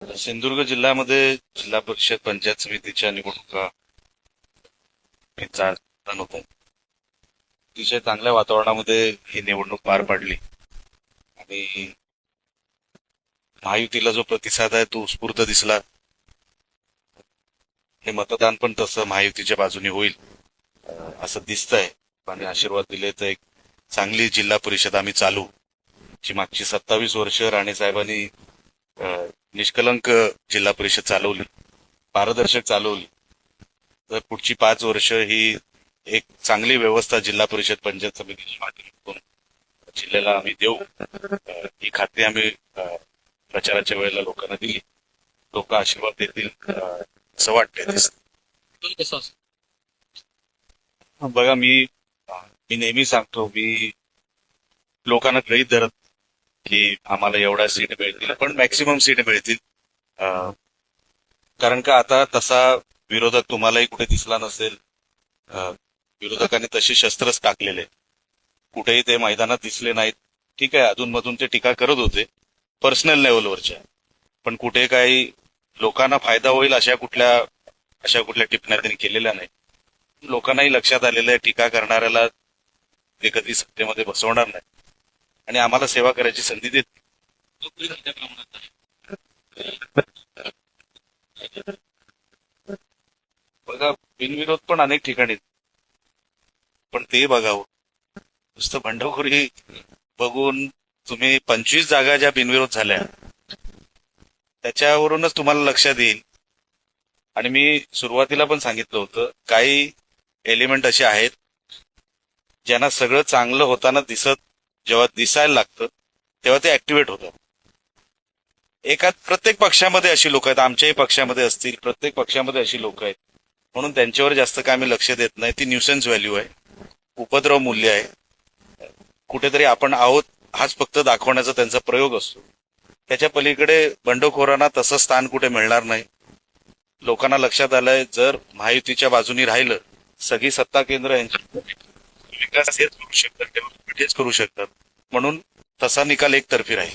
सिंधुदुर्ग जिल्ह्यामध्ये जिल्हा परिषद पंचायत समितीच्या निवडणुका मी जाणता होतो. अतिशय चांगल्या वातावरणामध्ये ही निवडणूक पार पाडली आणि महायुतीला जो प्रतिसाद आहे तो उत्स्फूर्त दिसला. हे मतदान पण तसं महायुतीच्या बाजूने होईल असं दिसतंय. आणि आशीर्वाद दिले तर एक चांगली जिल्हा परिषद आम्ही चालू, जी मागची 27 वर्ष राणे साहेबांनी निष्कलंक जिल्हा परिषद चालवली, पारदर्शक चालवली. तर पुढची 5 वर्ष ही एक चांगली व्यवस्था जिल्हा परिषद पंचायत समितीच्या माध्यमातून जिल्ह्याला आम्ही देऊ. ही खात्री आम्ही प्रचाराच्या वेळेला लोकांना दिली. लोक आशीर्वाद देतील असं वाटतंय. बघा, मी मी नेहमी सांगतो, मी लोकांना गृहीत धरत की आम्हाला एवढ्या सीट मिळतील, पण मॅक्सिमम सीट मिळतील. कारण का आता तसा विरोधक तुम्हालाही कुठे दिसला नसेल. विरोधकांनी तशी शस्त्रच टाकलेले, कुठेही ते मैदानात दिसले नाहीत. ठीक आहे, अधूनमधून ते टीका करत होते पर्सनल लेवलवरच्या, पण कुठे काही लोकांना फायदा होईल अशा कुठल्या टिप्पण्या त्यांनी केलेल्या नाही. लोकांनाही लक्षात आलेलं आहे टीका करणाऱ्याला ते कधी सत्तेमध्ये बसवणार नाही आणि आम्हाला सेवा करायची संधी देत. बघा, बिनविरोध पण अनेक ठिकाणी, पण ते बघावं. नुसतं बंडखोरी बघून तुम्ही 25 जागा ज्या बिनविरोध झाल्या त्याच्यावरूनच तुम्हाला लक्षात येईल. आणि मी सुरुवातीला पण सांगितलं होतं, काही एलिमेंट असे आहेत ज्यांना सगळं चांगलं होताना जेव्हा दिसायला लागतं तेव्हा ते ऍक्टिव्हेट होतात. प्रत्येक पक्षामध्ये अशी लोक आहेत, आमच्याही पक्षामध्ये असतील, प्रत्येक पक्षामध्ये अशी लोक आहेत. म्हणून त्यांच्यावर जास्त काय आम्ही लक्ष देत नाही. ती न्यूसन्स व्हॅल्यू आहे, उपद्रव मूल्य आहे. कुठेतरी आपण आहोत हाच फक्त दाखवण्याचा त्यांचा प्रयोग असतो. त्याच्या पलीकडे बंडखोरांना तसं स्थान कुठे मिळणार नाही. लोकांना लक्षात आलंय, जर महायुतीच्या बाजूनी राहिलं, सगळी सत्ता केंद्र यांची विकास हेच करू शकतात, डेव्हलपमेंट हेच करू शकतात. म्हणून तसा निकाल एकतर्फी राहील.